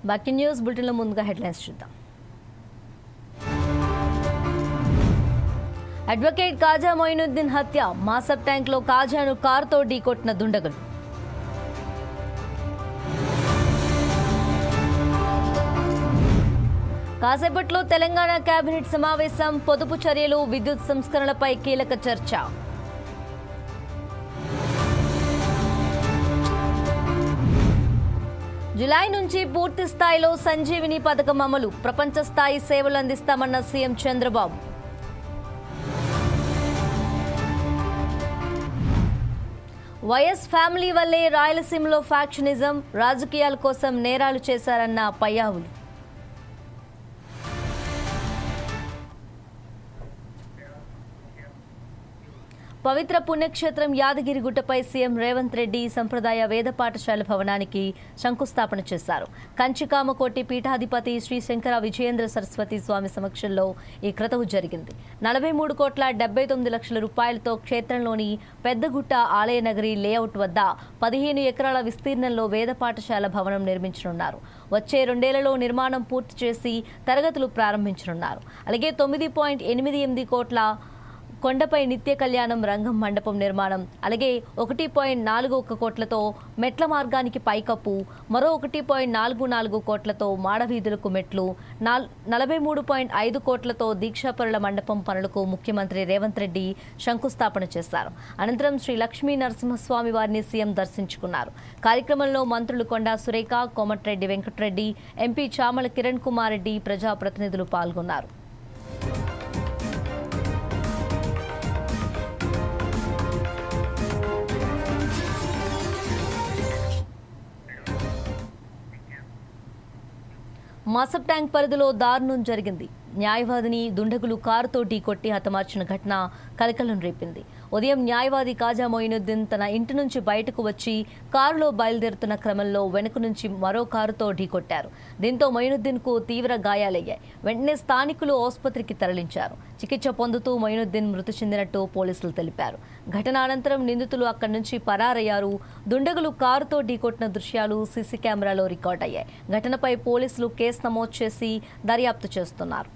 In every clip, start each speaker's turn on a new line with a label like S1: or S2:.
S1: బాకీ న్యూస్ బులెటిన్లో ముందుగా హెడ్లైన్స్ చూద్దాం. అడ్వకేట్ కాజా మొయినుద్దీన్ హత్య, మాసబ్ ట్యాంక్లో కాజాను కారుతో ఢీకొట్టిన దుండగులు. కాసేపట్లో తెలంగాణ కేబినెట్ సమావేశం, పొదుపు చర్యలు, విద్యుత్ సంస్కరణలపై కీలక చర్చ. జులై నుంచి పూర్తి స్థాయిలో సంజీవిని పథకం అమలు, ప్రపంచ స్థాయి సేవలు అందిస్తామన్న సీఎం చంద్రబాబు. వైఎస్ ఫ్యామిలీ వల్లే రాయలసీమలో ఫ్యాక్షనిజం, రాజకీయాల కోసం నేరాలు చేశారన్న పయ్యావులు. పవిత్ర పుణ్యక్షేత్రం యాదగిరిగుట్టపై సీఎం రేవంత్ రెడ్డి సంప్రదాయ వేద పాఠశాల భవనానికి శంకుస్థాపన చేశారు. కంచికామకోటి పీఠాధిపతి శ్రీ శంకర విజయేంద్ర సరస్వతి స్వామి సమక్షంలో ఈ క్రతువు జరిగింది. 43,79,00,000 రూపాయలతో క్షేత్రంలోని పెద్దగుట్ట ఆలయ నగరి లేఅవుట్ వద్ద 15 ఎకరాల విస్తీర్ణంలో వేద పాఠశాల భవనం నిర్మించనున్నారు. వచ్చే 2 ఏళ్లలో నిర్మాణం పూర్తి చేసి తరగతులు ప్రారంభించనున్నారు. అలాగే 9.88 కోట్ల కొండపై నిత్య కళ్యాణం రంగం మండపం నిర్మాణం, అలాగే 1.41 కోట్లతో మెట్ల మార్గానికి పైకప్పు, మరో 1.44 కోట్లతో మాడవీధులకు మెట్లు, 43.5 కోట్లతో దీక్షాపరుల మండపం పనులకు ముఖ్యమంత్రి రేవంత్ రెడ్డి శంకుస్థాపన చేశారు. అనంతరం శ్రీ లక్ష్మీ నరసింహస్వామి వారిని సీఎం దర్శించుకున్నారు. కార్యక్రమంలో మంత్రులు కొండా సురేఖ, కోమటిరెడ్డి వెంకటరెడ్డి, ఎంపీ చామల కిరణ్ కుమార్ రెడ్డి, ప్రజాప్రతినిధులు పాల్గొన్నారు. మాసబ్ ట్యాంక్ పరిధిలో దారుణం జరిగింది. న్యాయవాదిని దుండగులు కారుతో ఢీకొట్టి హతమార్చిన ఘటన కలకలం రేపింది. ఉదయం న్యాయవాది కాజా మొయినుద్దీన్ తన ఇంటి నుంచి బయటకు వచ్చి కారులో బయలుదేరుతున్న క్రమంలో వెనుక నుంచి మరో కారుతో ఢీకొట్టారు. దీంతో మొయినుద్దీన్కు తీవ్ర గాయాలయ్యాయి. వెంటనే స్థానికులు ఆసుపత్రికి తరలించారు. చికిత్స పొందుతూ మొయినుద్దీన్ మృతి చెందినట్టు పోలీసులు తెలిపారు. ఘటన అనంతరం నిందితులు అక్కడి నుంచి పరారయ్యారు. దుండగులు కారుతో ఢీకొట్టిన దృశ్యాలు సీసీ కెమెరాలో రికార్డయ్యాయి. ఘటనపై పోలీసులు కేసు నమోదు చేసి దర్యాప్తు చేస్తున్నారు.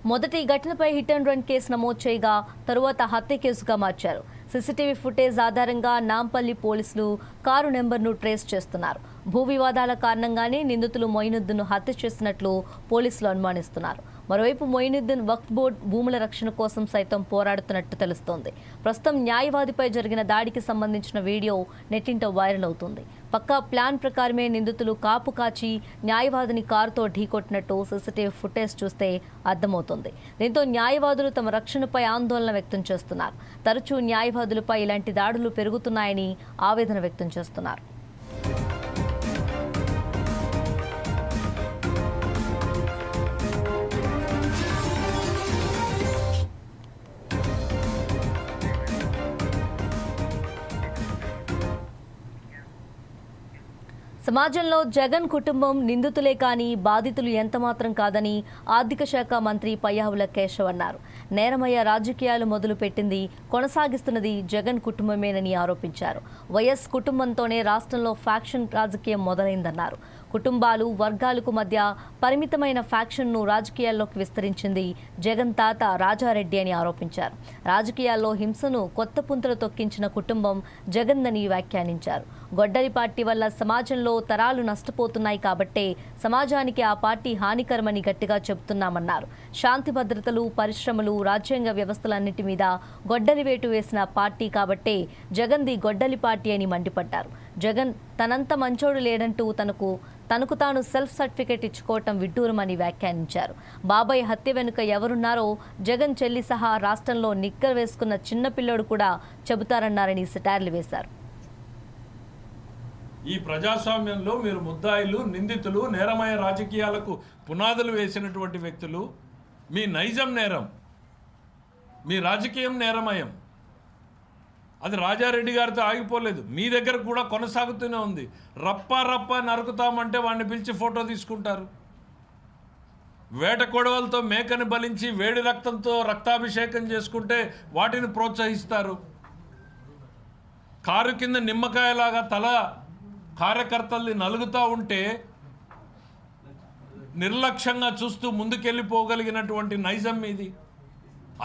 S1: మొదటి ఘటనపై హిట్ అండ్ రన్ కేసు నమోదు చేయగా తరువాత హత్య కేసుగా మార్చారు. సీసీటీవీ ఫుటేజ్ ఆధారంగా నాంపల్లి పోలీసులు కారు నెంబర్ను ట్రేస్ చేస్తున్నారు. భూ వివాదాల కారణంగానే నిందితులు మొయినుద్దీన్ను హత్య చేసినట్లు పోలీసులు అనుమానిస్తున్నారు. మరోవైపు మొయినుద్దీన్ వక్ఫ్ బోర్డు భూముల రక్షణ కోసం సైతం పోరాడుతున్నట్టు తెలుస్తోంది. ప్రస్తుతం న్యాయవాదిపై జరిగిన దాడికి సంబంధించిన వీడియో నెట్టింట వైరల్ అవుతుంది. పక్కా ప్లాన్ ప్రకారమే నిందితులు కాపు కాచి న్యాయవాదిని కారుతో ఢీకొట్టినట్టు సీసీటీవీ ఫుటేజ్ చూస్తే అర్థమవుతుంది. దీంతో న్యాయవాదులు తమ రక్షణపై ఆందోళన వ్యక్తం చేస్తున్నారు. తరచూ న్యాయవాదులపై ఇలాంటి దాడులు పెరుగుతున్నాయని ఆవేదన వ్యక్తం చేస్తున్నారు. సమాజంలో జగన్ కుటుంబం నిందితులే కానీ బాధితులు ఎంతమాత్రం కాదని ఆర్థిక శాఖ మంత్రి పయ్యావుల కేశవ్ అన్నారు. నేరమయ్య రాజకీయాలు మొదలుపెట్టింది, కొనసాగిస్తున్నది జగన్ కుటుంబమేనని ఆరోపించారు. వైఎస్ కుటుంబంతోనే రాష్ట్రంలో ఫ్యాక్షన్ రాజకీయం మొదలైందన్నారు. కుటుంబాలు, వర్గాలకు మధ్య పరిమితమైన ఫ్యాక్షన్ను రాజకీయాల్లోకి విస్తరించింది జగన్ తాత రాజారెడ్డి అని ఆరోపించారు. రాజకీయాల్లో హింసను కొత్త పుంతలు తొక్కించిన కుటుంబం జగన్దని వ్యాఖ్యానించారు. గొడ్డలి పార్టీ వల్ల సమాజంలో తరాలు నష్టపోతున్నాయి కాబట్టే సమాజానికి ఆ పార్టీ హానికరమని గట్టిగా చెబుతున్నామన్నారు. శాంతి భద్రతలు, పరిశ్రమలు, రాజ్యాంగ వ్యవస్థలన్నిటి మీద గొడ్డలి వేటు వేసిన పార్టీ కాబట్టే జగన్ది గొడ్డలి పార్టీ అని మండిపడ్డారు. జగన్ తనంత మంచోడు లేడంటూ తనకు తాను సెల్ఫ్ సర్టిఫికేట్ ఇచ్చుకోవటం విడ్డూరమని వ్యాఖ్యానించారు. బాబాయ్ హత్య వెనుక ఎవరున్నారో జగన్ చెల్లి సహా రాష్ట్రంలో నిక్కర్ వేసుకున్న చిన్నపిల్లోడు కూడా చెబుతారన్నారని సెటార్లు వేశారు.
S2: ఈ ప్రజాస్వామ్యంలో మీరు ముద్దాయిలు, నిందితులు, నేరమయ రాజకీయాలకు పునాదులు వేసినటువంటి వ్యక్తులు. మీ నైజం నేరం, మీ రాజకీయం నేరమయం. అది రాజారెడ్డి గారితో ఆగిపోలేదు, మీ దగ్గర కూడా కొనసాగుతూనే ఉంది. రప్ప రప్ప నరుకుతామంటే వాడిని పిలిచి ఫోటో తీసుకుంటారు. వేట కొడవలతో మేకని బలించి వేడి రక్తంతో రక్తాభిషేకం చేసుకుంటే వాటిని ప్రోత్సహిస్తారు. కారు కింద నిమ్మకాయలాగా తల కార్యకర్తల్ని నలుగుతూ ఉంటే నిర్లక్ష్యంగా చూస్తూ ముందుకెళ్ళిపోగలిగినటువంటి నైజం ఇది.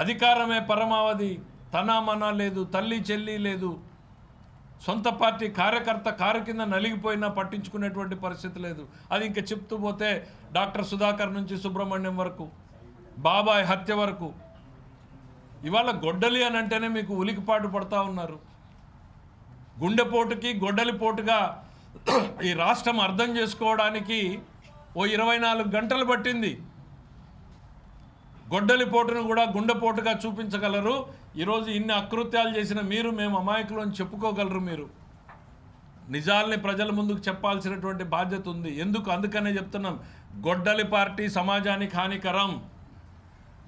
S2: అధికారమే పరమావధి, తనామనా లేదు, తల్లి చెల్లి లేదు. సొంత పార్టీ కార్యకర్త కారు కింద నలిగిపోయినా పట్టించుకునేటువంటి పరిస్థితి లేదు. అది ఇంకా చెప్తూ పోతే డాక్టర్ సుధాకర్ నుంచి సుబ్రహ్మణ్యం వరకు, బాబాయ్ హత్య వరకు. ఇవాళ గొడ్డలి అని అంటేనే మీకు ఉలికిపాటు పడుతూ ఉన్నారు. గుండెపోటుకి గొడ్డలిపోటుగా ఈ రాష్ట్రం అర్థం చేసుకోవడానికి ఓ 24 గంటలు పట్టింది. గొడ్డలిపోటును కూడా గుండెపోటుగా చూపించగలరు. ఈరోజు ఇన్ని అకృత్యాలు చేసిన మీరు మేము అమాయకులు అని చెప్పుకోగలరు. మీరు నిజాల్ని ప్రజల ముందుకు చెప్పాల్సినటువంటి బాధ్యత ఉంది. అందుకనే చెప్తున్నాం, గొడ్డలి పార్టీ సమాజానికి హానికరం.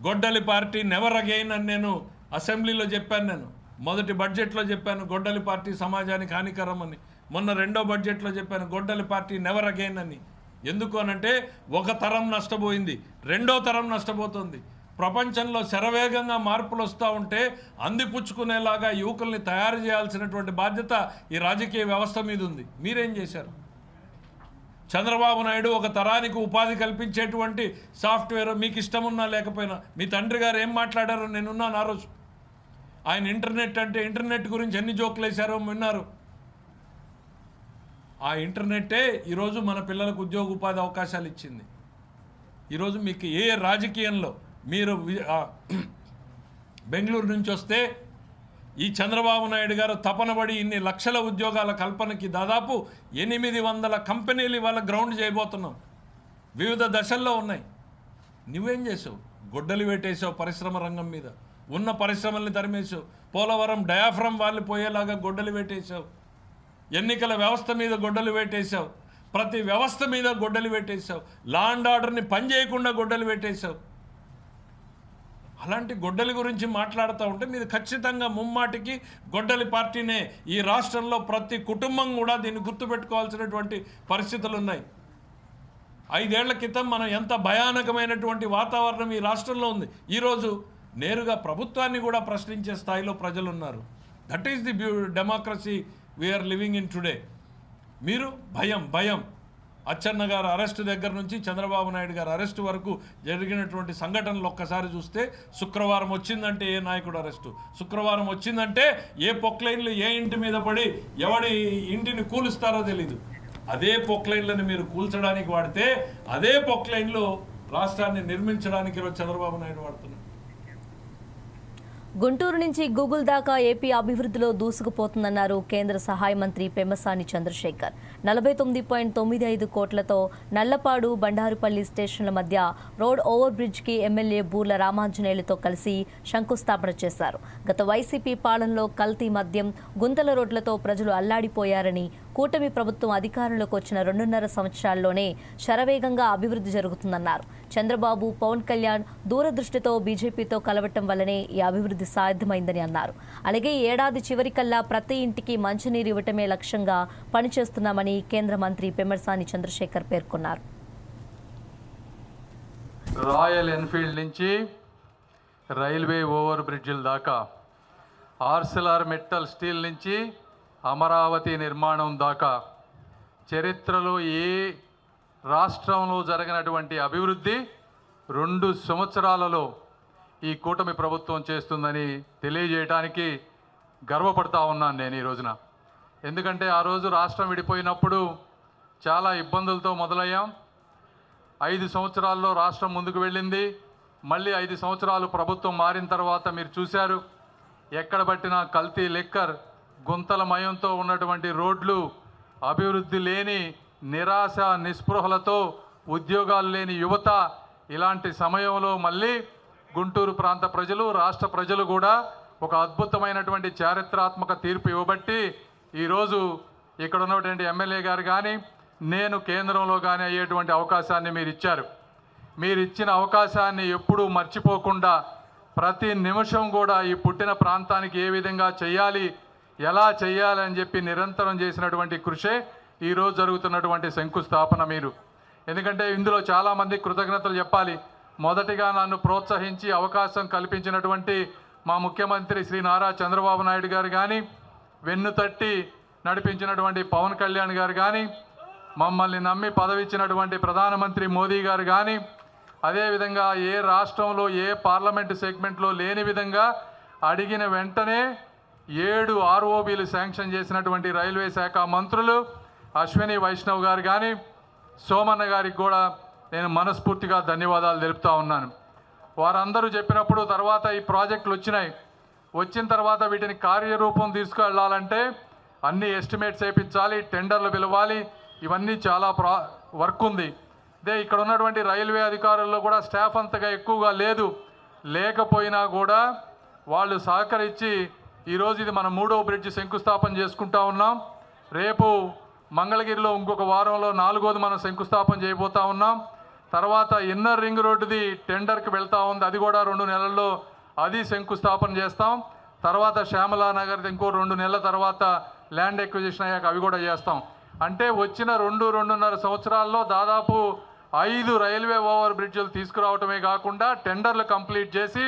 S2: గొడ్డలి పార్టీ నెవర్ అగైన్ అని నేను అసెంబ్లీలో చెప్పాను. నేను మొదటి బడ్జెట్లో చెప్పాను గొడ్డలి పార్టీ సమాజానికి హానికరం అని. మొన్న రెండో బడ్జెట్లో చెప్పాను గొడ్డలి పార్టీ నెవర్ అగైన్ అని. ఎందుకు అనంటే ఒక తరం నష్టపోయింది, రెండో తరం నష్టపోతుంది. ప్రపంచంలో శరవేగంగా మార్పులు వస్తూ ఉంటే అందిపుచ్చుకునేలాగా యువకుల్ని తయారు చేయాల్సినటువంటి బాధ్యత ఈ రాజకీయ వ్యవస్థ మీద ఉంది. మీరేం చేశారు? చంద్రబాబు నాయుడు ఒక తరానికి ఉపాధి కల్పించేటువంటి సాఫ్ట్వేర్ మీకు ఇష్టమున్నా లేకపోయినా, మీ తండ్రి గారు ఏం మాట్లాడారో నేనున్నాను ఆ రోజు. ఆయన ఇంటర్నెట్ గురించి ఎన్ని జోకులు వేశారో విన్నారు. ఆ ఇంటర్నెట్టే ఈరోజు మన పిల్లలకు ఉద్యోగ ఉపాధి అవకాశాలు ఇచ్చింది. ఈరోజు మీకు ఏ రాజకీయంలో మీరు బెంగళూరు నుంచి వస్తే ఈ చంద్రబాబు నాయుడు గారు తపనబడి ఇన్ని లక్షల ఉద్యోగాల కల్పనకి దాదాపు 800 కంపెనీలు ఇవాళ గ్రౌండ్ చేయబోతున్నాం. వివిధ దశల్లో ఉన్నాయి. నువ్వేం చేసావు? గొడ్డలి వేటేసావు పరిశ్రమ రంగం మీద. ఉన్న పరిశ్రమల్ని తరిమేసావు. పోలవరం డయాఫ్రమ్ వాళ్ళు పోయేలాగా గొడ్డలి వేటేసావు. ఎన్నికల వ్యవస్థ మీద గొడ్డలి వేటేసావు. ప్రతి వ్యవస్థ మీద గొడ్డలి వేటేసావు. లా అండ్ ఆర్డర్ని పనిచేయకుండా గొడ్డలి వేటేసావు. అలాంటి గొడ్డలి గురించి మాట్లాడుతూ ఉంటే మీరు ఖచ్చితంగా ముమ్మాటికి గొడ్డలి పార్టీనే. ఈ రాష్ట్రంలో ప్రతి కుటుంబం కూడా దీన్ని గుర్తుపెట్టుకోవాల్సినటువంటి పరిస్థితులు ఉన్నాయి. 5 ఏళ్ల క్రితం మనం ఎంత భయానకమైనటువంటి వాతావరణం ఈ రాష్ట్రంలో ఉంది. ఈరోజు నేరుగా ప్రభుత్వాన్ని కూడా ప్రశ్నించే స్థాయిలో ప్రజలు ఉన్నారు. That is the democracy we are living in today. మీరు భయం అచ్చెన్న గారు అరెస్టు దగ్గర నుంచి చంద్రబాబు నాయుడు గారు అరెస్టు వరకు జరిగినటువంటి సంఘటనలు ఒక్కసారి చూస్తే, శుక్రవారం వచ్చిందంటే ఏ నాయకుడు అరెస్టు, శుక్రవారం వచ్చిందంటే ఏ పొక్లైన్లు ఏ ఇంటి మీద పడి ఎవడి ఇంటిని కూలుస్తారో తెలీదు. అదే పొక్లైన్లను మీరు కూల్చడానికి వాడితే అదే పొక్లైన్లో రాష్ట్రాన్ని నిర్మించడానికి ఈరోజు చంద్రబాబు నాయుడు వాడుతున్నారు.
S1: గుంటూరు నుంచి గూగుల్ దాకా ఏపీ అభివృద్ధిలో దూసుకుపోతుందన్నారు కేంద్ర సహాయ మంత్రి పెమ్మసాని చంద్రశేఖర్. 49.95 కోట్లతో నల్లపాడు బండారుపల్లి స్టేషన్ల మధ్య రోడ్ ఓవర్ బ్రిడ్జ్కి ఎమ్మెల్యే బూర్ల రామాంజనేయులతో కలిసి శంకుస్థాపన చేశారు. గత వైసీపీ పాలనలో కల్తీ మద్యం, గుంతల రోడ్లతో ప్రజలు అల్లాడిపోయారని, కూటమి ప్రభుత్వం అధికారంలోకి వచ్చిన 2.5 సంవత్సరాల్లోనే శరవేగంగా అభివృద్ధి జరుగుతుందన్నారు. చంద్రబాబు, పవన్ కళ్యాణ్ దూరదృష్టితో బీజేపీతో కలవటం వల్లనే ఈ అభివృద్ధి సాధ్యమైందని అన్నారు. అలాగే ఏడాది చివరికల్లా ప్రతి ఇంటికి మంచినీరు ఇవ్వటమే లక్ష్యంగా పనిచేస్తున్నామని కేంద్ర మంత్రి పెమ్మసాని చంద్రశేఖర్ పేర్కొన్నారు.
S3: రాయల్ ఎన్ఫీల్డ్ నుంచి రైల్వే ఓవర్ బ్రిడ్జిల దాకా, ఆర్సిలార్ మెటల్ స్టీల్ నుంచి అమరావతి నిర్మాణం దాకా చరిత్రలో ఏ రాష్ట్రంలో జరిగినటువంటి అభివృద్ధి 2 సంవత్సరాలలో ఈ కూటమి ప్రభుత్వం చేస్తుందని తెలియజేయడానికి గర్వపడతా ఉన్నాను నేను ఈ రోజున. ఎందుకంటే ఆ రోజు రాష్ట్రం విడిపోయినప్పుడు చాలా ఇబ్బందులతో మొదలయ్యాం. 5 సంవత్సరాల్లో రాష్ట్రం ముందుకు వెళ్ళింది. మళ్ళీ 5 సంవత్సరాలు ప్రభుత్వం మారిన తర్వాత మీరు చూశారు, ఎక్కడ పట్టినా కల్తీ లిక్కర్, గుంతలమయంతో ఉన్నటువంటి రోడ్లు, అభివృద్ధి లేని నిరాశ నిస్పృహలతో ఉద్యోగాలు లేని యువత. ఇలాంటి సమయంలో మళ్ళీ గుంటూరు ప్రాంత ప్రజలు, రాష్ట్ర ప్రజలు కూడా ఒక అద్భుతమైనటువంటి చారిత్రాత్మక తీర్పు ఇవ్వబట్టి ఈరోజు ఇక్కడ ఉన్నటువంటి ఎమ్మెల్యే గారు కానీ నేను కేంద్రంలో కానీ అయ్యేటువంటి అవకాశాన్ని మీరు ఇచ్చారు. మీరు ఇచ్చిన అవకాశాన్ని ఎప్పుడూ మర్చిపోకుండా ప్రతి నిమిషం కూడా ఈ పుట్టిన ప్రాంతానికి ఏ విధంగా చేయాలి, ఎలా చేయాలని చెప్పి నిరంతరం చేసినటువంటి కృషే ఈరోజు జరుగుతున్నటువంటి శంకుస్థాపన. మీరు ఎందుకంటే ఇందులో చాలామంది కృతజ్ఞతలు చెప్పాలి. మొదటిగా నన్ను ప్రోత్సహించి అవకాశం కల్పించినటువంటి మా ముఖ్యమంత్రి శ్రీ నారా చంద్రబాబు నాయుడు గారు కానీ, వెన్నుతట్టి నడిపించినటువంటి పవన్ కళ్యాణ్ గారు కానీ, మమ్మల్ని నమ్మి పదవిచ్చినటువంటి ప్రధానమంత్రి మోదీ గారు కానీ, అదేవిధంగా ఏ రాష్ట్రంలో ఏ పార్లమెంటు సెగ్మెంట్లో లేని విధంగా అడిగిన వెంటనే 7 ROBలు శాంక్షన్ చేసినటువంటి రైల్వే శాఖ మంత్రులు అశ్విని వైష్ణవ్ గారు కానీ, సోమన్న గారికి కూడా నేను మనస్ఫూర్తిగా ధన్యవాదాలు తెలుపుతా ఉన్నాను. వారందరూ చెప్పినప్పుడు తర్వాత ఈ ప్రాజెక్టులు వచ్చిన తర్వాత వీటిని కార్యరూపం తీసుకువెళ్ళాలంటే అన్ని ఎస్టిమేట్స్ వేయించాలి, టెండర్లు పిలవాలి, ఇవన్నీ చాలా వర్క్ ఉంది. అదే ఇక్కడ ఉన్నటువంటి రైల్వే అధికారుల్లో కూడా స్టాఫ్ అంతగా ఎక్కువగా లేకపోయినా కూడా వాళ్ళు సహకరించి ఈరోజు ఇది మన 3వ బ్రిడ్జ్ శంకుస్థాపన చేసుకుంటా ఉన్నాం. రేపు మంగళగిరిలో ఇంకొక వారంలో 4వది మనం శంకుస్థాపన చేయబోతా ఉన్నాం. తర్వాత ఇన్నర్ రింగ్ రోడ్డుది టెండర్కి వెళ్తూ ఉంది, అది కూడా 2 నెలల్లో అది శంకుస్థాపన చేస్తాం. తర్వాత శ్యామలా నగర్ది ఇంకో 2 నెలల తర్వాత ల్యాండ్ ఎక్విజిషన్ అయ్యాక అవి కూడా చేస్తాం. అంటే వచ్చిన 2-2.5 సంవత్సరాల్లో దాదాపు 5 రైల్వే ఓవర్ బ్రిడ్జ్లు తీసుకురావటమే కాకుండా టెండర్లు కంప్లీట్ చేసి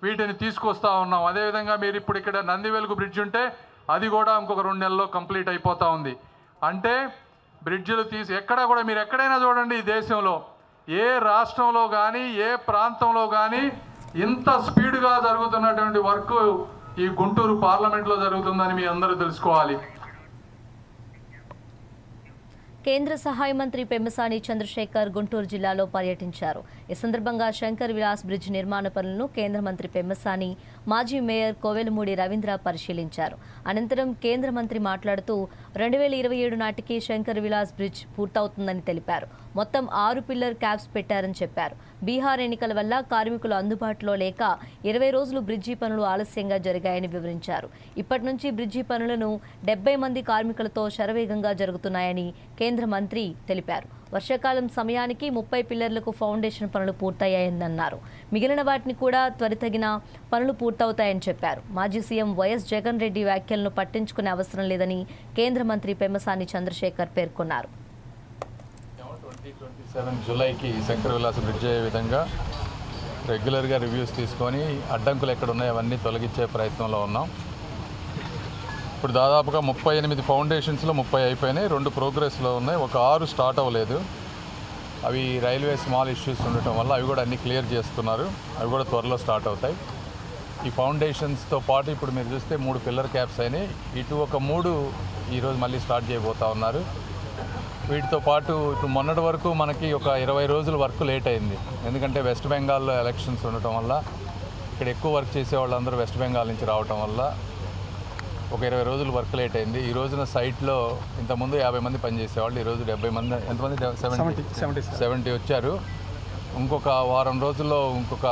S3: వీటిని తీసుకొస్తా ఉన్నాం. అదేవిధంగా మీరు ఇప్పుడు ఇక్కడ నందివెలుగు బ్రిడ్జ్ ఉంటే అది కూడా ఇంకొక 2 నెలల్లో కంప్లీట్ అయిపోతూ ఉంది. అంటే బ్రిడ్జ్లు ఎక్కడ కూడా మీరు ఎక్కడైనా చూడండి ఈ దేశంలో ఏ రాష్ట్రంలో కానీ ఏ ప్రాంతంలో కానీ ఇంత స్పీడ్గా జరుగుతున్నటువంటి వర్క్ ఈ గుంటూరు పార్లమెంట్లో జరుగుతుందని మీ అందరూ తెలుసుకోవాలి.
S1: కేంద్ర సహాయ మంత్రి పెమ్మసాని చంద్రశేఖర్ గుంటూరు జిల్లాలో పర్యటించారు. ఈ సందర్భంగా శంకర్ విలాస్ బ్రిడ్జ్ నిర్మాణ పనులను కేంద్ర మంత్రి పెమ్మసాని, మాజీ మేయర్ కోవెలమూడి రవీంద్ర పరిశీలించారు. అనంతరం కేంద్ర మంత్రి మాట్లాడుతూ 2027 నాటికి శంకర్ విలాస్ బ్రిడ్జ్ పూర్తవుతుందని తెలిపారు. మొత్తం 6 పిల్లర్ క్యాప్స్ పెట్టారని చెప్పారు. బీహార్ ఎన్నికల వల్ల కార్మికులు అందుబాటులో లేక 20 రోజులు బ్రిడ్జి పనులు ఆలస్యంగా జరిగాయని వివరించారు. ఇప్పటి నుంచి బ్రిడ్జి పనులను 70 మంది కార్మికులతో శరవేగంగా జరుగుతున్నాయని కేంద్ర మంత్రి తెలిపారు. వర్షాకాలం సమయానికి 30 పిల్లర్లకు ఫౌండేషన్ పనులు పూర్తయ్యాయన్నారు. మిగిలిన వాటిని కూడా త్వరితగిన పనులు పూర్తవుతాయని చెప్పారు. మాజీ సీఎం వైఎస్ జగన్ రెడ్డి వ్యాఖ్యలను పట్టించుకునే అవసరం లేదని కేంద్ర మంత్రి పెమ్మసాని చంద్రశేఖర్ పేర్కొన్నారు.
S3: 2027 జూలైకి శంకర్ విలాస్ బ్రిడ్జ్ అయ్యే విధంగా రెగ్యులర్గా రివ్యూస్ తీసుకొని అడ్డంకులు ఎక్కడ ఉన్నాయో అవన్నీ తొలగించే ప్రయత్నంలో ఉన్నాం. ఇప్పుడు దాదాపుగా 38 ఫౌండేషన్స్లో 30 అయిపోయినాయి, 2 ప్రోగ్రెస్లో ఉన్నాయి, ఒక 6 స్టార్ట్ అవ్వలేదు. అవి రైల్వే స్మాల్ ఇష్యూస్ ఉండటం వల్ల అవి కూడా అన్నీ క్లియర్ చేస్తున్నారు, అవి కూడా త్వరలో స్టార్ట్ అవుతాయి. ఈ ఫౌండేషన్స్తో పాటు ఇప్పుడు మీరు చూస్తే 3 పిల్లర్ క్యాప్స్ అయినాయి, ఇటు ఒక 3 ఈరోజు మళ్ళీ స్టార్ట్ చేయబోతా ఉన్నారు. వీటితో పాటు ఇప్పుడు మొన్నటి వరకు మనకి ఒక 20 రోజులు వర్క్ లేట్ అయింది, ఎందుకంటే వెస్ట్ బెంగాల్లో ఎలక్షన్స్ ఉండటం వల్ల ఇక్కడ ఎక్కువ వర్క్ చేసే వాళ్ళందరూ వెస్ట్ బెంగాల్ నుంచి రావటం వల్ల ఒక 20 రోజులు వర్క్ లేట్ అయింది. ఈ రోజున సైట్లో ఇంతకుముందు 50 మంది పనిచేసేవాళ్ళు, ఈరోజు 70 మంది, ఎంతమంది 70 వచ్చారు. ఇంకొక వారం రోజుల్లో ఇంకొక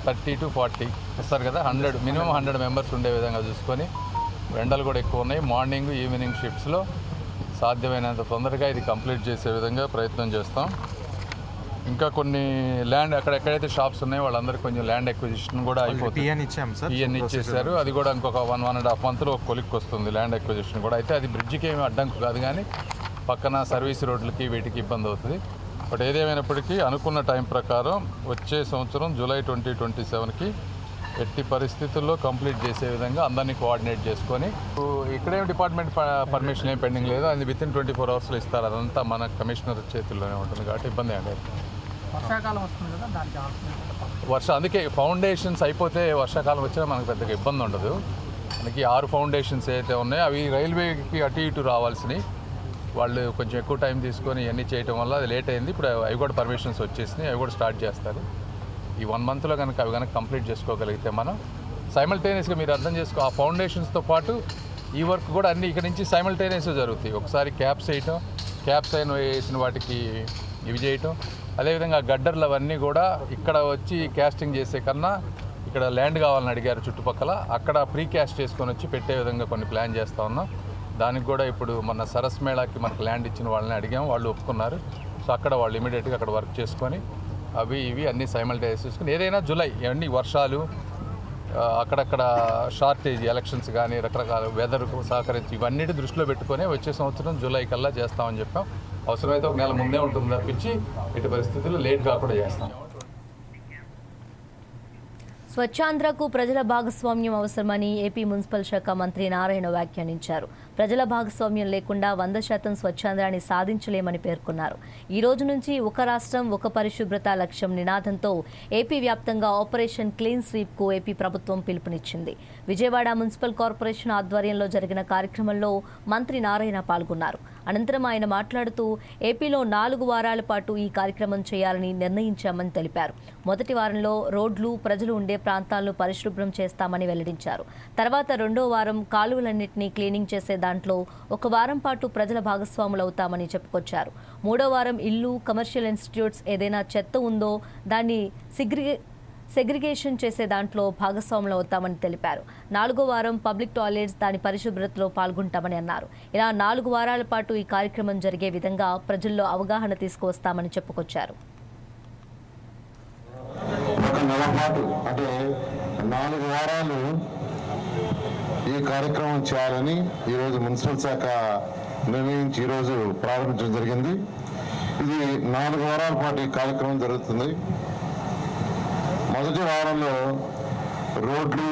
S3: 30 to 40 వస్తారు కదా, 100 మినిమం 100 మెంబర్స్ ఉండే విధంగా చూసుకొని, ఎండలు కూడా ఎక్కువ ఉన్నాయి, మార్నింగ్ ఈవినింగ్ షిఫ్ట్స్లో సాధ్యమైనంత తొందరగా ఇది కంప్లీట్ చేసే విధంగా ప్రయత్నం చేస్తాం. ఇంకా కొన్ని ల్యాండ్ అక్కడెక్కడైతే షాప్స్ ఉన్నాయో వాళ్ళందరికీ కొంచెం ల్యాండ్ ఎక్విజిషన్ కూడా అయిపోతుంది. పిఎన్ ఇచ్చేసారు, అది కూడా ఇంకొక 1.5 మంత్లో ఒక కొలిక్కి వస్తుంది ల్యాండ్ ఎక్విజిషన్ కూడా. అయితే అది బ్రిడ్జికి ఏమి అడ్డంకు కాదు, కానీ పక్కన సర్వీస్ రోడ్లకి వీటికి ఇబ్బంది అవుతుంది. బట్ ఏదేమైనప్పటికీ అనుకున్న టైం ప్రకారం వచ్చే సంవత్సరం జూలై 2027కి ఎట్టి పరిస్థితుల్లో కంప్లీట్ చేసే విధంగా అందరినీ కోఆర్డినేట్ చేసుకొని, ఇక్కడేం డిపార్ట్మెంట్ పర్మిషన్ ఏం పెండింగ్ లేదు, అది వితిన్ 24 అవర్స్లో ఇస్తారు. అదంతా మన కమిషనర్ చేతుల్లోనే ఉంటుంది కాబట్టి ఇబ్బంది అండి.
S4: వర్షాకాలం వస్తుంది కదా, దానికి
S3: అందుకే ఫౌండేషన్స్ అయిపోతే వర్షాకాలం వచ్చినా మనకు పెద్దగా ఇబ్బంది ఉండదు. మనకి 6 ఫౌండేషన్స్ ఏదైతే ఉన్నాయో అవి రైల్వేకి అటు ఇటు రావాల్సినవి, వాళ్ళు కొంచెం ఎక్కువ టైం తీసుకొని ఇవన్నీ చేయడం వల్ల అది లేట్ అయింది. ఇప్పుడు అవి కూడా పర్మిషన్స్ వచ్చేసినాయి, అవి కూడా స్టార్ట్ చేస్తారు. ఈ 1 మంత్లో కనుక అవి కనుక కంప్లీట్ చేసుకోగలిగితే మనం సైమల్టేనియస్గా మీరు అర్థం చేసుకో, ఆ ఫౌండేషన్స్తో పాటు ఈ వర్క్ కూడా అన్నీ ఇక్కడ నుంచి సైమల్టేనియస్గా జరుగుతాయి. ఒకసారి క్యాప్స్ వేసిన వాటికి ఇవి చేయటం, అదేవిధంగా గడ్డర్లు అవన్నీ కూడా ఇక్కడ వచ్చి క్యాస్టింగ్ చేసే కన్నా ఇక్కడ ల్యాండ్ కావాలని అడిగారు చుట్టుపక్కల, అక్కడ ప్రీ క్యాస్ట్ చేసుకొని వచ్చి పెట్టే విధంగా కొన్ని ప్లాన్ చేస్తూ ఉన్నాం. దానికి కూడా ఇప్పుడు మన సరస్ మేళాకి మనకు ల్యాండ్ ఇచ్చిన వాళ్ళని అడిగాం, వాళ్ళు ఒప్పుకున్నారు. సో అక్కడ వాళ్ళు ఇమీడియట్గా అక్కడ వర్క్ చేసుకొని అవి ఇవి అన్నీ సైమల్టేనియస్ చేసుకుని, ఏదైనా జూలై అన్ని వర్షాలు అక్కడక్కడ షార్టేజ్ ఎలక్షన్స్ కానీ రకరకాల వెదర్కు సహకరించి ఇవన్నిటి దృష్టిలో పెట్టుకొని వచ్చే సంవత్సరం జూలై కల్లా చేస్తామని చెప్పాం. అవసరమైతే ఒక నెల ముందే ఉంటుంది తప్పించి ఇటు పరిస్థితుల్లో లేట్ కాకుండా చేస్తాం.
S1: స్వచ్ఛాంధ్రకు ప్రజల భాగస్వామ్యం అవసరమని ఏపీ మున్సిపల్ శాఖ మంత్రి నారాయణ వ్యాఖ్యానించారు. ప్రజల భాగస్వామ్యం లేకుండా 100% స్వచ్ఛాంధ్రాన్ని సాధించలేమని పేర్కొన్నారు. ఈ రోజు నుంచి ఒక రాష్ట్రం ఒక పరిశుభ్రత లక్ష్యం నినాదంతో ఏపీ వ్యాప్తంగా ఆపరేషన్ క్లీన్ స్వీప్ కు ఏపీ ప్రభుత్వం పిలుపునిచ్చింది. విజయవాడ మున్సిపల్ కార్పొరేషన్ ఆధ్వర్యంలో జరిగిన కార్యక్రమంలో మంత్రి నారాయణ పాల్గొన్నారు. అనంతరం ఆయన మాట్లాడుతూ ఏపీలో 4 వారాల పాటు ఈ కార్యక్రమం చేయాలని నిర్ణయించామని తెలిపారు. మొదటి వారంలో రోడ్లు, ప్రజలు ఉండే ప్రాంతాలను పరిశుభ్రం చేస్తామని వెల్లడించారు. తర్వాత 2వ వారం కాలువలన్నింటినీ క్లీనింగ్ చేసే దాంట్లో 1 వారం పాటు ప్రజల భాగస్వాములవుతామని చెప్పుకొచ్చారు. 3వ వారం ఇల్లు, కమర్షియల్ ఇన్స్టిట్యూట్స్ ఏదైనా చెత్త ఉందో దాన్ని సెగ్రిగేషన్ చేసే దాంట్లో భాగస్వాములు అవుతామని తెలిపారు. 4వ వారం పబ్లిక్ టాయిలెట్స్ దాని పరిశుభ్రతలో పాల్గొంటామని అన్నారు. ఇలా 4 వారాల పాటు ఈ కార్యక్రమం జరిగే విధంగా ప్రజల్లో అవగాహన తీసుకువస్తామని చెప్పుకొచ్చారు.
S5: ఒక నెల పాటు అంటే 4 వారాలు ఈ కార్యక్రమం చేయాలని ఈరోజు మున్సిపల్ శాఖ నిర్ణయించి ఈరోజు ప్రారంభించడం జరిగింది. ఇది 4 వారాల పాటు ఈ కార్యక్రమం జరుగుతుంది. మొదటి వారంలో రోడ్లు,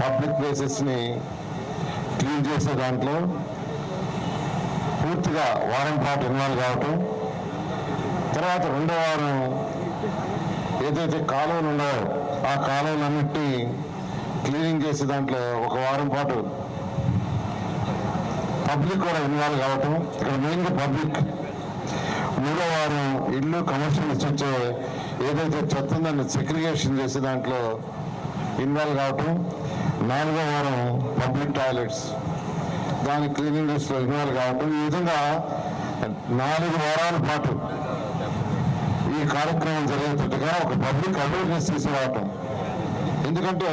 S5: పబ్లిక్ ప్లేసెస్ని క్లీన్ చేసే దాంట్లో పూర్తిగా వారం పాటు ఇన్వాల్వ్ కావటం, తర్వాత 2వ వారం ఏదైతే కాలువలు ఉన్నాయో ఆ కాలువలన్నింటినీ క్లీనింగ్ చేసే దాంట్లో 1 వారం పాటు పబ్లిక్ కూడా ఇన్వాల్వ్ కావటం, ఇక్కడ మెయిన్గా పబ్లిక్. 3వ వారం ఇల్లు, కమర్షియల్ ఇచ్చే ఏదైతే చెత్త ఉందని సెగ్రిగేషన్ చేసే దాంట్లో ఇన్వాల్వ్ కావటం, 4వ వారం పబ్లిక్ టాయిలెట్స్ దాని క్లీనింగ్ లిస్ట్లో ఇన్వాల్వ్ కావటం. ఈ విధంగా 4 వారాల పాటు ఈ కార్యక్రమం జరిగేటట్టుగా ఒక పబ్లిక్ అవేర్నెస్ తీసుకురావటం. ఎందుకంటే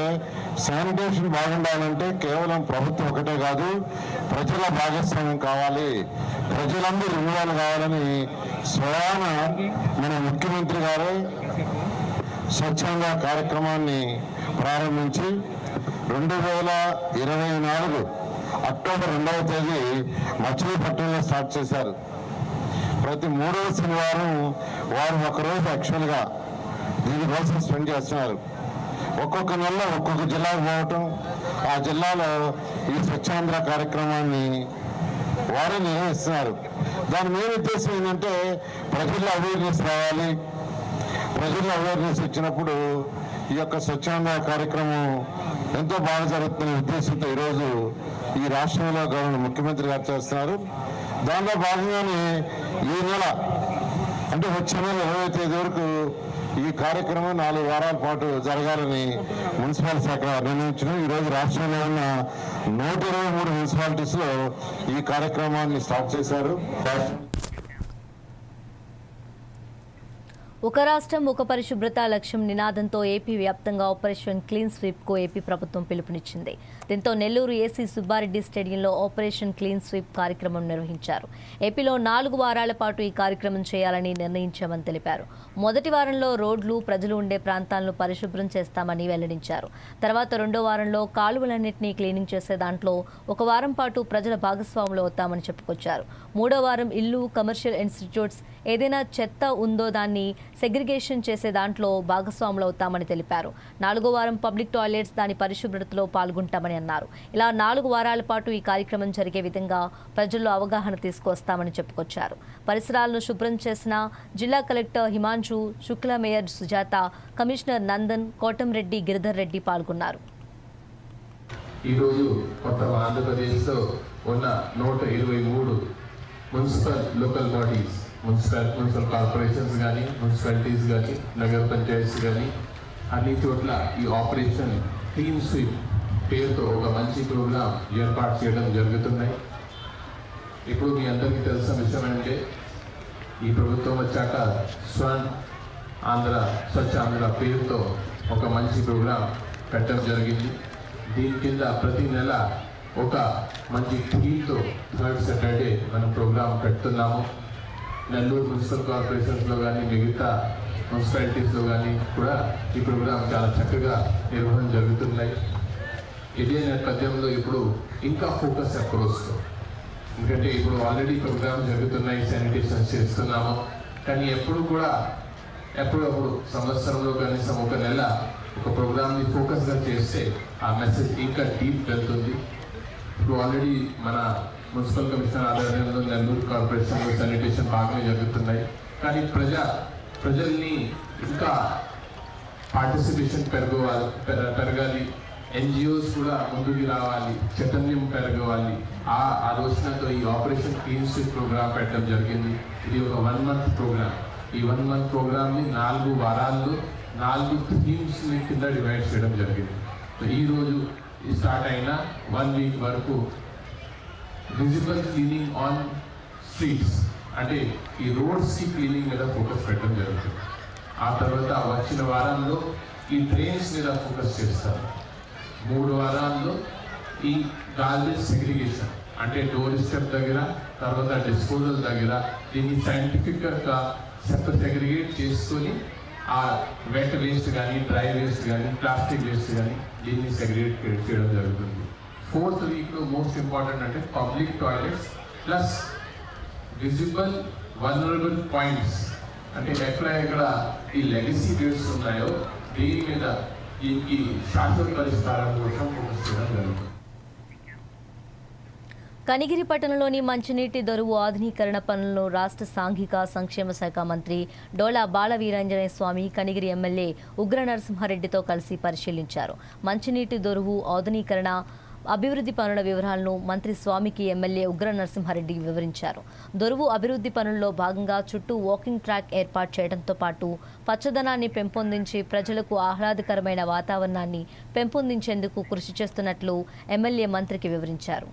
S5: శానిటేషన్ బాగుండాలంటే కేవలం ప్రభుత్వం ఒకటే కాదు, ప్రజల భాగస్వామ్యం కావాలి, ప్రజలందరూ ఇన్వాల్వ్ కావాలని స్వయాన మన ముఖ్యమంత్రి గారు స్వచ్ఛంద కార్యక్రమాన్ని ప్రారంభించి 2024 అక్టోబర్ 2వ తేదీ మచిలీపట్నంలో స్టార్ట్ చేశారు. ప్రతి 3వ శనివారం వారు ఒకరోజు యాక్చువల్గా దీనికోసం స్పెండ్ చేస్తున్నారు. ఒక్కొక్క నెలలో ఒక్కొక్క జిల్లాకు పోవటం, ఆ జిల్లాలో ఈ స్వచ్ఛాంధ్ర కార్యక్రమాన్ని వారే నిర్వహిస్తున్నారు. దాని మెయిన్ ఉద్దేశం ఏంటంటే ప్రజల్లో అవేర్నెస్ రావాలి. ప్రజల్లో అవేర్నెస్ ఇచ్చినప్పుడు ఈ యొక్క స్వచ్ఛాంధ్ర కార్యక్రమం ఎంతో బాగా జరుగుతున్న ఉద్దేశంతో ఈరోజు ఈ రాష్ట్రంలో గవర్నర్ ముఖ్యమంత్రి గారు చేస్తున్నారు. దానిలో భాగంగానే ఈ నెల అంటే వచ్చే నెల 20వ తేదీ వరకు ఈ కార్యక్రమం 4 వారాల పాటు జరగాలని మున్సిపల్ శాఖ నిర్ణయించడం. ఈరోజు రాష్ట్రంలో ఉన్న 123 మున్సిపాలిటీస్లో ఈ కార్యక్రమాన్ని స్టార్ట్ చేశారు.
S1: ఒక రాష్ట్రం ఒక పరిశుభ్రత లక్ష్యం నినాదంతో ఏపీ వ్యాప్తంగా ఆపరేషన్ క్లీన్ స్వీప్ కు ఏపీ ప్రభుత్వం పిలుపునిచ్చింది. దీంతో నెల్లూరు ఏసీ సుబ్బారెడ్డి స్టేడియంలో ఆపరేషన్ క్లీన్ స్వీప్ కార్యక్రమం నిర్వహించారు. ఏపీలో 4 వారాల పాటు ఈ కార్యక్రమం చేయాలని నిర్ణయించామని తెలిపారు. మొదటి వారంలో రోడ్లు, ప్రజలు ఉండే ప్రాంతాలను పరిశుభ్రం చేస్తామని వెల్లడించారు. తర్వాత 2వ వారంలో కాలువలన్నింటినీ క్లీనింగ్ చేసే దాంట్లో 1 వారం పాటు ప్రజల భాగస్వాములు అవుతామని చెప్పుకొచ్చారు. 3వ వారం ఇల్లు, కమర్షియల్ ఇన్స్టిట్యూట్స్ ఏదైనా చెత్త ఉందో దాన్ని సెగ్రిగేషన్ చేసే దాంట్లో భాగస్వాములు అవుతామని తెలిపారు. 4వ వారం పబ్లిక్ టాయిలెట్స్ దాని పరిశుభ్రతలో పాల్గొంటామని అన్నారు. ఇలా 4 వారాల పాటు ఈ కార్యక్రమం జరిగే విధంగా ప్రజల్లో అవగాహన తీసుకువస్తామని చెప్పుకొచ్చారు. పరిసరాలను శుభ్రం చేసిన జిల్లా collector Himanshu Shukla, mayor Sujatha, commissioner Nandan, Kotamreddy, Giridhar Reddy పాల్గొన్నారు.
S6: ఈరోజు కొత్త ఆంధ్రప్రదేశ్లో ఉన్న 123 municipal local bodies, municipal corporations కానీ, మున్సిపాలిటీస్ కానీ, నగర పంచాయతీస్ కానీ అన్ని చోట్ల ఈ ఆపరేషన్ క్లీన్ స్వీప్ పేరుతో ఒక మంచి ప్రోగ్రాం ఏర్పాటు చేయడం జరుగుతున్నాయి. ఇప్పుడు మీ అందరికీ తెలిసిన విషయం అంటే ఈ ప్రభుత్వం వచ్చాక స్వచ్ఛ ఆంధ్ర పేరుతో ఒక మంచి ప్రోగ్రాం పెట్టడం జరిగింది. దీని కింద ప్రతి నెల ఒక మంచి థీమ్తో 3rd సాటర్డే మనం ప్రోగ్రాం పెడుతున్నాము. నెల్లూరు మున్సిపల్ కార్పొరేషన్స్లో కానీ, మిగతా మున్సిపాలిటీస్లో కానీ కూడా ఈ ప్రోగ్రాం చాలా చక్కగా నిర్వహణ జరుగుతున్నాయి. ఇదే నేపథ్యంలో ఇప్పుడు ఇంకా ఫోకస్ అప్రోచ్తో ఎందుకంటే ఇప్పుడు ఆల్రెడీ ప్రోగ్రామ్ జరుగుతున్నాయి, శానిటేషన్ చేస్తున్నాము. కానీ ఎప్పుడప్పుడు సంవత్సరంలో కనీసం ఒక నెల ఒక ప్రోగ్రామ్ని ఫోకస్గా చేస్తే ఆ మెసేజ్ ఇంకా డీప్ వెళ్తుంది. ఇప్పుడు ఆల్రెడీ మన మున్సిపల్ కమిషనర్ ఆధ్వర్యంలో నెల్లూరు కార్పొరేషన్లో శానిటేషన్ బాగానే జరుగుతున్నాయి. కానీ ప్రజల్ని ఇంకా పార్టిసిపేషన్ పెరగాలి, ఎన్జిఓస్ కూడా ముందుకు రావాలి, చైతన్యం పెరగవాలి. ఆ ఆలోచనతో ఈ ఆపరేషన్ క్లీన్ స్ట్రీట్ ప్రోగ్రామ్ పెట్టడం జరిగింది. ఇది ఒక 1 month ప్రోగ్రామ్. ఈ 1 month ప్రోగ్రామ్ని 4 వారాల్లో 4 థీమ్స్ కింద డివైడ్ చేయడం జరిగింది. సో ఈరోజు స్టార్ట్ అయిన 1 week వరకు విజిబుల్ క్లీనింగ్ ఆన్ స్ట్రీట్స్, అంటే ఈ రోడ్స్కి క్లీనింగ్ మీద ఫోకస్ పెట్టడం జరుగుతుంది. ఆ తర్వాత వచ్చిన వారంలో ఈ డ్రైన్స్ మీద ఫోకస్ చేస్తారు. 3 వారాల్లో ఈ గార్బేజ్ సెగ్రిగేషన్, అంటే డోర్ స్టెప్ దగ్గర, తర్వాత డిస్పోజల్ దగ్గర దీన్ని సైంటిఫిక్గా సెగ్రిగేట్ చేసుకొని ఆ వెట్ వేస్ట్ కానీ, డ్రై వేస్ట్ కానీ, ప్లాస్టిక్ వేస్ట్ కానీ దీన్ని సెగ్రిగేట్ చేయడం జరుగుతుంది. 4th వీక్లో మోస్ట్ ఇంపార్టెంట్ అంటే public toilets plus visible vulnerable points, అంటే ఎక్కడ ఈ లెగసీ వేస్ట్ ఉన్నాయో దీని మీద దీనికి శాశ్వత పరిష్కారం కోసం ఫోకస్ చేయడం జరుగుతుంది.
S1: కనిగిరి పట్టణంలోని మంచినీటి దొరువు ఆధునీకరణ పనులను రాష్ట్ర సాంఘిక సంక్షేమ శాఖ మంత్రి డోలా బాల వీరాంజనేయ స్వామి కనిగిరి ఎమ్మెల్యే ఉగ్ర నరసింహారెడ్డితో కలిసి పరిశీలించారు. మంచినీటి దొరువు ఆధునీకరణ అభివృద్ధి పనుల వివరాలను మంత్రి స్వామికి ఎమ్మెల్యే ఉగ్ర నరసింహారెడ్డి వివరించారు. దొరువు అభివృద్ధి పనుల్లో భాగంగా చుట్టూ వాకింగ్ ట్రాక్ ఏర్పాటు చేయడంతో పాటు పచ్చదనాన్ని పెంపొందించి ప్రజలకు ఆహ్లాదకరమైన వాతావరణాన్ని పెంపొందించేందుకు కృషి చేస్తున్నట్లు ఎమ్మెల్యే మంత్రికి వివరించారు.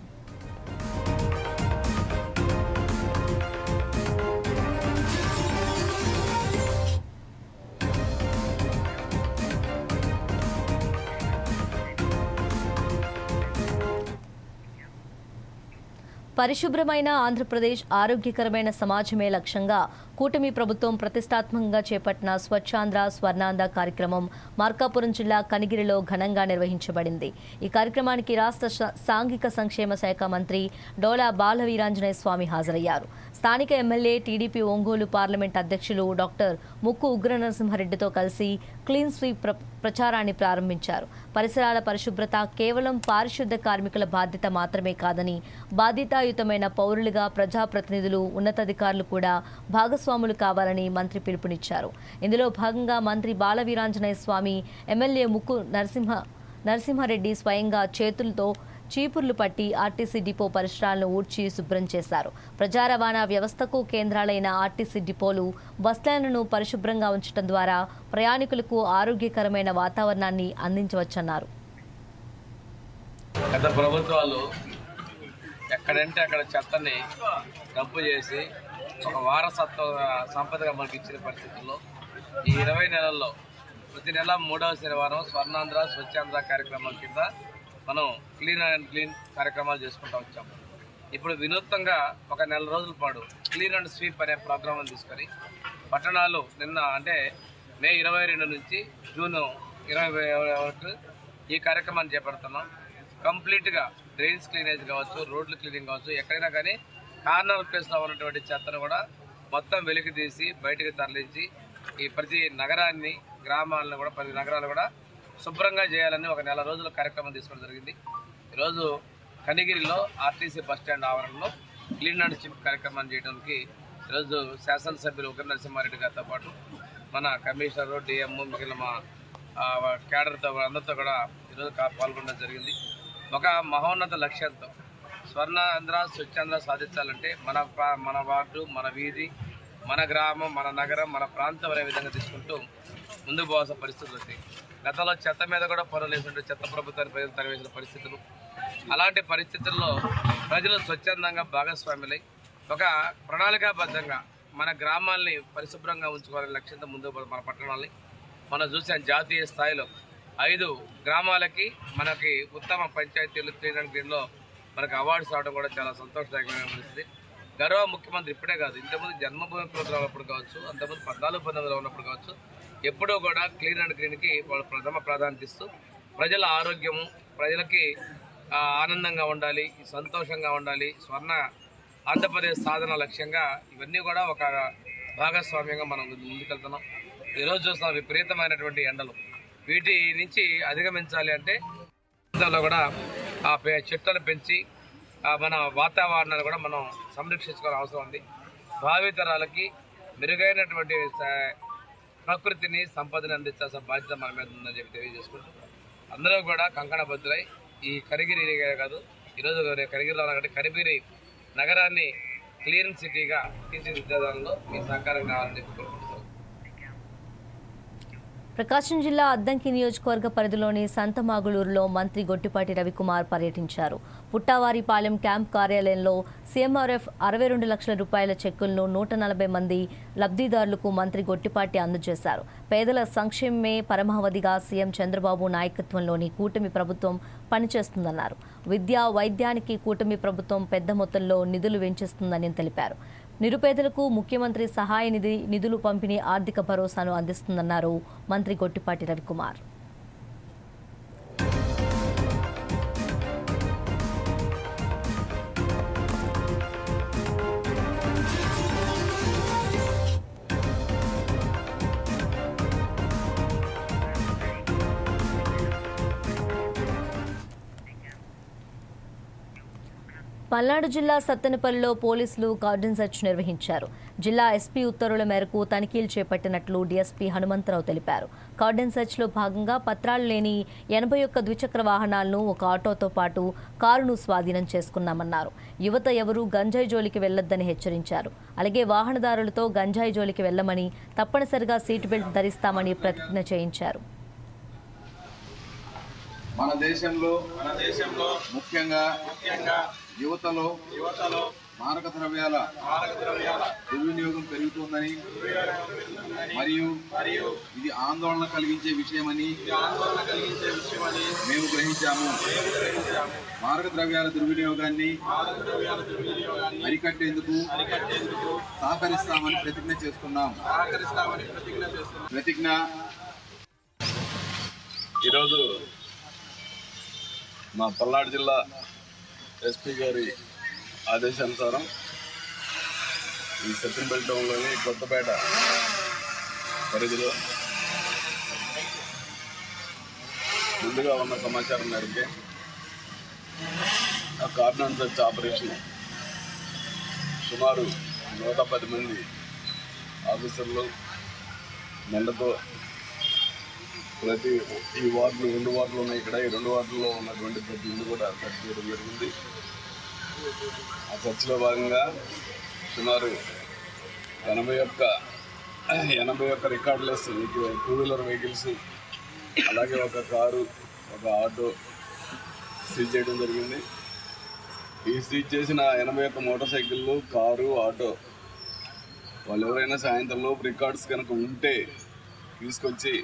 S1: పరిశుభ్రమైన ఆంధ్రప్రదేశ్, ఆరోగ్యకరమైన సమాజమే లక్ష్యంగా కూటమి ప్రభుత్వం ప్రతిష్టాత్మకంగా చేపట్టిన స్వచ్ఛాంధ్ర స్వర్ణాంధ్ర కార్యక్రమం మార్కాపురం జిల్లా కనిగిరిలో ఘనంగా నిర్వహించబడింది. ఈ కార్యక్రమానికి రాష్ట్ర సాంఘిక సంక్షేమ శాఖ మంత్రి డోలా బాల వీరాంజనేయ స్వామి హాజరయ్యారు. స్థానిక ఎమ్మెల్యే, టీడీపీ ఒంగోలు పార్లమెంట్ అధ్యక్షులు డాక్టర్ ముక్కు ఉగ్ర నరసింహారెడ్డితో కలిసి క్లీన్ స్వీప్ ప్రచారాన్ని ప్రారంభించారు. పరిసరాల పరిశుభ్రత కేవలం పారిశుద్ధ కార్మికుల బాధ్యత మాత్రమే కాదని, బాధ్యతాయుతమైన పౌరులుగా ప్రజాప్రతినిధులు, ఉన్నతాధికారులు కూడా భాగస్వాములు కావాలని మంత్రి పిలుపునిచ్చారు. ఇందులో భాగంగా మంత్రి బాల వీరాంజనేయ స్వామి, ఎమ్మెల్యే ముక్కు నరసింహారెడ్డి స్వయంగా చేతులతో చీపుర్లు పట్టి ఆర్టీసీ డిపో పరిసరాలను ఊడ్చి శుభ్రం చేశారు. ప్రజా రవాణా వ్యవస్థకు కేంద్రాలైన ఆర్టీసీ డిపోలు, బస్టాండ్లను పరిశుభ్రంగా ఉంచడం ద్వారా ప్రయాణికులకు ఆరోగ్యకరమైన వాతావరణాన్ని అందించవచ్చన్నారు.
S7: గత ప్రభుత్వాలు ఎక్కడంటే అక్కడ చెత్తని డంపు చేసి ఒక వారసత్వ సంపదగా మనకి ఇచ్చిన పరిస్థితుల్లో ఈ 20 నెలల్లో ప్రతి నెల 3వ శనివారం స్వర్ణాంధ్ర స్వచ్ఛాంధ్ర కార్యక్రమం కింద మనం క్లీన్ అండ్ క్లీన్ కార్యక్రమాలు చేసుకుంటూ వచ్చాము. ఇప్పుడు వినూత్నంగా ఒక నెల రోజుల పాటు క్లీన్ అండ్ స్వీప్ అనే ప్రోగ్రాం తీసుకొని పట్టణాలు నిన్న అంటే మే 22 నుంచి జూన్ 20 వరకు ఈ కార్యక్రమాన్ని చేపడుతున్నాం. కంప్లీట్గా డ్రైన్స్ క్లీనేజ్ కావచ్చు, రోడ్లు క్లీనింగ్ కావచ్చు, ఎక్కడైనా కానీ కార్నర్ ప్లేస్లో ఉన్నటువంటి చెత్తను కూడా మొత్తం వెలికి తీసి బయటకు తరలించి ఈ ప్రతి నగరాన్ని, గ్రామాలను కూడా, ప్రతి నగరాలు కూడా శుభ్రంగా చేయాలని ఒక నెల రోజుల కార్యక్రమం తీసుకోవడం జరిగింది. ఈరోజు కనిగిరిలో ఆర్టీసీ బస్టాండ్ ఆవరణలో క్లీన్ అండ్ స్వీప్ కార్యక్రమాన్ని చేయడానికి ఈరోజు శాసనసభ్యులు ఉగ్ర నరసింహారెడ్డి గారితో పాటు మన కమిషనరు, డిఎం, మిగిలిన మా క్యాడర్తో అందరితో కూడా ఈరోజు పాల్గొనడం జరిగింది. ఒక మహోన్నత లక్ష్యంతో స్వర్ణాంధ్ర స్వచ్ఛాంధ్ర సాధించాలంటే మన వార్డు, మన వీధి, మన గ్రామం, మన నగరం, మన ప్రాంతం అనే విధంగా తీసుకుంటూ ముందుకు పోవాల్సిన పరిస్థితులు వచ్చాయి. గతంలో చెత్త మీద కూడా పనులు వేస్తుంటే చెత్త ప్రభుత్వాన్ని ప్రజలు తరవేసిన పరిస్థితులు. అలాంటి పరిస్థితుల్లో ప్రజలు స్వచ్ఛందంగా భాగస్వాములై ఒక ప్రణాళికాబద్ధంగా మన గ్రామాల్ని పరిశుభ్రంగా ఉంచుకోవాలనే లక్ష్యంతో ముందుకు మన పట్టణాలని మనం చూసాం. జాతీయ స్థాయిలో 5 గ్రామాలకి మనకి ఉత్తమ పంచాయతీలు క్లీన్ అండ్ గ్రీన్లో మనకు అవార్డ్స్ రావడం కూడా చాలా సంతోషదాయకమైన పరిస్థితి. గౌరవ ముఖ్యమంత్రి ఇప్పుడే కాదు, ఇంతకుముందు జన్మభూమి ప్రోగ్రాం అప్పుడు కావచ్చు, అంతకుముందు 14-19 ఉన్నప్పుడు కావచ్చు, ఎప్పుడూ కూడా క్లీన్ అండ్ గ్రీన్కి వాళ్ళు ప్రథమ ప్రాధాన్యత ఇస్తూ ప్రజల ఆరోగ్యము, ప్రజలకి ఆనందంగా ఉండాలి, సంతోషంగా ఉండాలి, స్వర్ణ ఆంధ్రప్రదేశ్ సాధన లక్ష్యంగా ఇవన్నీ కూడా ఒక భాగస్వామ్యంగా మనం ముందుకెళ్తున్నాం. ఈరోజు చూస్తాం విపరీతమైనటువంటి ఎండలు. వీటి నుంచి అధిగమించాలి అంటే కూడా ఆ చెట్లను పెంచి మన వాతావరణాన్ని కూడా మనం సంరక్షించుకోవాల్సిన అవసరం ఉంది. భావితరాలకి మెరుగైనటువంటి ప్రకృతిని సంపదని అందించాల్సిన బాధ్యత మన మీద ఉందని చెప్పి తెలియజేసుకుంటూ అందరూ కూడా కంకణబద్దులై ఈ కనిగిరి కాదు, ఈరోజు కనిగిరిలో ఉన్నటువంటి కనిగిరి నగరాన్ని క్లీన్ సిటీగా తీర్చిదిద్దడంలో మీ సహకారం కావాలని చెప్పి కోరుకుంటున్నాను.
S1: ప్రకాశం జిల్లా అద్దంకి నియోజకవర్గ పరిధిలోని సంతమాగులూరులో మంత్రి గొట్టిపాటి రవికుమార్ పర్యటించారు. పుట్టావారిపాలెం క్యాంప్ కార్యాలయంలో సీఎంఆర్ఎఫ్ 62 లక్షల రూపాయల చెక్కులను 140 మంది లబ్ధిదారులకు మంత్రి గొట్టిపాటి అందజేశారు. పేదల సంక్షేమమే పరమావధిగా సీఎం చంద్రబాబు నాయకత్వంలోని కూటమి ప్రభుత్వం పనిచేస్తుందన్నారు. విద్యా వైద్యానికి కూటమి ప్రభుత్వం పెద్ద మొత్తంలో నిధులు వెచ్చిస్తుందని తెలిపారు. నిరుపేదలకు ముఖ్యమంత్రి సహాయ నిధి నిధులు పంపిణీ ఆర్థిక భరోసాను అందిస్తుందన్నారు మంత్రి గొట్టిపాటి రవికుమార్. పల్నాడు జిల్లా సత్తెనపల్లిలో పోలీసులు కార్డన్ సెర్చ్ నిర్వహించారు. జిల్లా ఎస్పీ ఉత్తర్వుల మేరకు తనిఖీలు చేపట్టినట్లు డీఎస్పీ హనుమంతరావు తెలిపారు. కార్డన్ సెర్చ్లో భాగంగా పత్రాలు లేని 81 ద్విచక్ర వాహనాలను, ఒక ఆటోతో పాటు కారును స్వాధీనం చేసుకున్నామన్నారు. యువత ఎవరూ గంజాయి జోలికి వెళ్లొద్దని హెచ్చరించారు. అలాగే వాహనదారులతో గంజాయి జోలికి వెళ్లమని, తప్పనిసరిగా సీట్ బెల్ట్ ధరిస్తామని ప్రతిజ్ఞ చేయించారు.
S8: మన దేశంలో ముఖ్యంగా యువతలో మారక ద్రవ్యాల దుర్వినియోగం పెరుగుతుందని మరియు ఇది ఆందోళన కలిగించే విషయమని మేము గ్రహించాము. మారక ద్రవ్యాల దుర్వినియోగాన్ని అరికట్టేందుకు సహకరిస్తామని ప్రతిజ్ఞ చేస్తున్నాం. ప్రతిజ్ఞ.
S9: ఈరోజు మా పల్నాడు జిల్లా ఎస్పీ గారి ఆదేశానుసారం ఈ సత్తెనపల్లి టౌన్లోని కొత్తపేట పరిధిలో ముందుగా ఉన్న సమాచారం మేరకు ఆ కార్డన్ సెర్చ్ ఆపరేషన్ సుమారు 110 మంది ఆఫీసర్లు మండతో ప్రతి ఈ వార్డులు 2 వార్డులు ఉన్నాయి. ఇక్కడ ఈ 2 వార్డుల్లో ఉన్నటువంటి ప్రతి ఇల్లు కూడా సెర్చ్ చేయడం జరిగింది. ఆ సెర్చ్లో భాగంగా సుమారు 81 రికార్డులెస్ 2 వీలర్ వెహికల్స్, అలాగే ఒక కారు, ఒక ఆటో సీజ్ చేయడం జరిగింది. ఈ సీజ్ చేసిన 81 మోటార్ సైకిళ్ళు, కారు, ఆటో వాళ్ళు ఎవరైనా సాయంత్రంలోపు రికార్డ్స్ కనుక ఉంటే తీసుకొచ్చి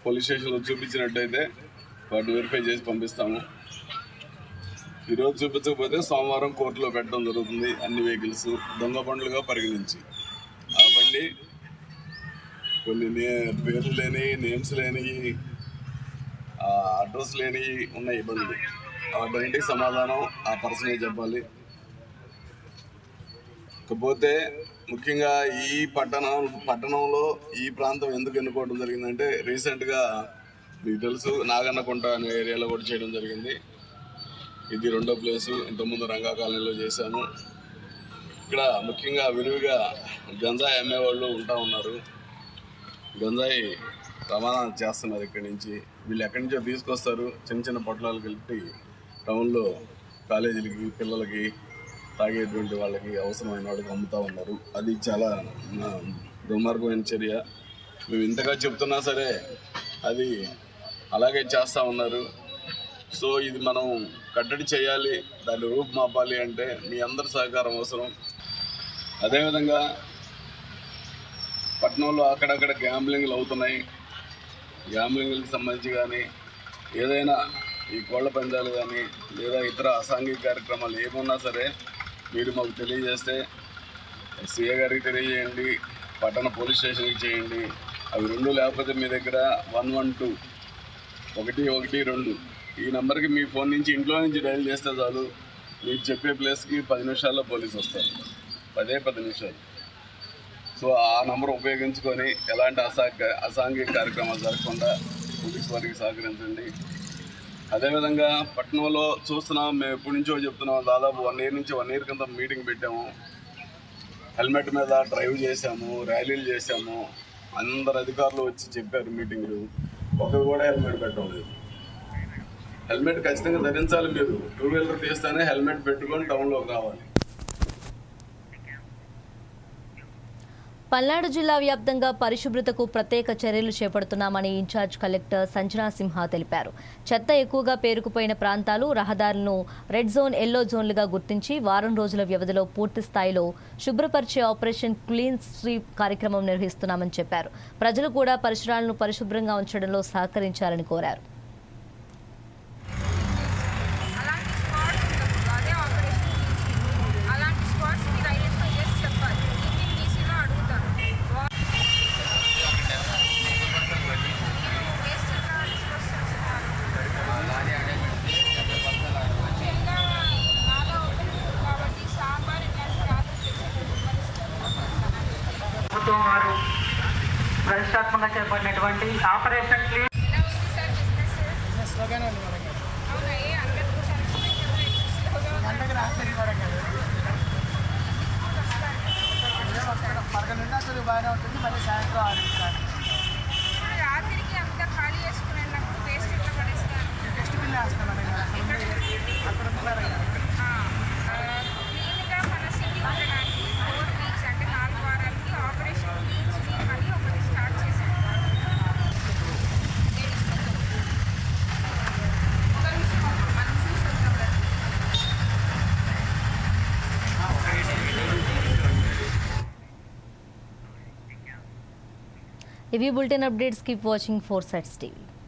S9: పోలీస్ స్టేషన్లో చూపించినట్టయితే వాటిని వెరిఫై చేసి పంపిస్తాము. ఈరోజు చూపించకపోతే సోమవారం కోర్టులో పెట్టడం జరుగుతుంది. అన్ని వెహికల్స్ దొంగ బండ్లుగా పరిగణించి, ఆ బండి కొన్ని పేర్లు లేని, నేమ్స్ లేని, అడ్రస్ లేని ఉన్నాయి బండ్లు. ఆ బండికి సమాధానం ఆ పర్సనే చెప్పాలి. కాకపోతే ముఖ్యంగా ఈ పట్టణంలో ఈ ప్రాంతం ఎందుకు ఎన్నుకోవడం జరిగిందంటే, రీసెంట్గా మీకు తెలుసు నాగన్నకుంట అనే ఏరియాలో కూడా చేయడం జరిగింది. ఇది 2వ ప్లేసు. ఇంతకుముందు రంగా కాలనీలో చేశాము. ఇక్కడ ముఖ్యంగా విరివిగా గంజాయి అమ్మేవాళ్ళు ఉన్నారు. గంజాయి రవాణా చేస్తున్నారు. ఇక్కడి నుంచి వీళ్ళు ఎక్కడి నుంచో తీసుకొస్తారు. చిన్న చిన్న పొట్లాలు కలిపి టౌన్లో కాలేజీలకి, పిల్లలకి, తాగేటువంటి వాళ్ళకి, అవసరమైన వాళ్ళకి అమ్ముతూ ఉన్నారు. అది చాలా దుర్మార్గమైన చర్య. మేము ఇంతగా చెప్తున్నా సరే అది అలాగే చేస్తూ ఉన్నారు. సో ఇది మనం కట్టడి చేయాలి, దాన్ని రూపుమాపాలి అంటే మీ అందరి సహకారం అవసరం. అదేవిధంగా పట్టణంలో అక్కడక్కడ గ్యాంబ్లింగ్లు అవుతున్నాయి. గ్యాంబ్లింగ్లకు సంబంధించి కానీ ఏదైనా ఈ కోళ్ల పందాలు కానీ లేదా ఇతర అసాంఘిక కార్యక్రమాలు ఏమున్నా సరే మీరు మాకు తెలియజేస్తే సీఏ గారికి తెలియజేయండి, పట్టణ పోలీస్ స్టేషన్కి చేయండి. అవి 2 లేకపోతే మీ దగ్గర 112 112 ఈ నెంబర్కి మీ ఫోన్ నుంచి ఇంట్లో నుంచి డయల్ చేస్తే చాలు. మీరు చెప్పే ప్లేస్కి 10 నిమిషాల్లో పోలీసు వస్తారు, 10 నిమిషాలు. సో ఆ నంబర్ ఉపయోగించుకొని ఎలాంటి అసాంఘిక కార్యక్రమాలు జరగకుండా పోలీసు వారికి సహకరించండి. అదేవిధంగా పట్టణంలో చూస్తున్నాం, మేము ఎప్పటి నుంచో చెప్తున్నాం, దాదాపు 1 year నుంచి 1 year కింద మీటింగ్ పెట్టాము. హెల్మెట్ మీద డ్రైవ్ చేశాము, ర్యాలీలు చేశాము. అందరు అధికారులు వచ్చి చెప్పారు మీటింగ్లు, ఒకరు కూడా హెల్మెట్ పెట్టలేదు. హెల్మెట్ ఖచ్చితంగా ధరించాలి. మీరు 2-wheeler తీస్తేనే హెల్మెట్ పెట్టుకొని టౌన్లోకి రావాలి.
S1: పల్నాడు జిల్లా వ్యాప్తంగా పరిశుభ్రతకు ప్రత్యేక చర్యలు చేపడుతున్నామని ఇన్ఛార్జ్ కలెక్టర్ సంజనా సింహ తెలిపారు. చెత్త ఎక్కువగా పేరుకుపోయిన ప్రాంతాలు, రహదారులను రెడ్ జోన్, ఎల్లో జోన్లుగా గుర్తించి వారం రోజుల వ్యవధిలో పూర్తి స్థాయిలో శుభ్రపరిచే ఆపరేషన్ క్లీన్ స్వీప్ కార్యక్రమం నిర్వహిస్తున్నామని చెప్పారు. ప్రజలు కూడా పరిసరాలను పరిశుభ్రంగా ఉంచడంలో సహకరించాలని కోరారు.
S10: వారు ప్రతిష్టాత్మకంగా చేపట్టినటువంటి ఆపరేషన్ క్లీన్
S4: బాగానే ఉంటుంది. మళ్ళీ సాయంత్రం 6
S11: రాత్రికి అంతా ఖాళీ చేసుకున్నప్పుడు వేస్ట్ ఎట్లా పడేస్తారు?
S4: డస్ట్బిన్ వేస్తామండి. అక్కడ ఉంటున్నారు
S11: క్లీన్గా మన సిటీ ఉండడానికి 4 weeks అంటే 4 వారాలకి ఆపరేషన్ క్లీన్ స్వీప్ అని ఒకటి స్టార్ట్ చేశాం. మనం చూసుకుంటాం.
S1: ఇవి bulletin updates. Keep watching 4 Sides TV.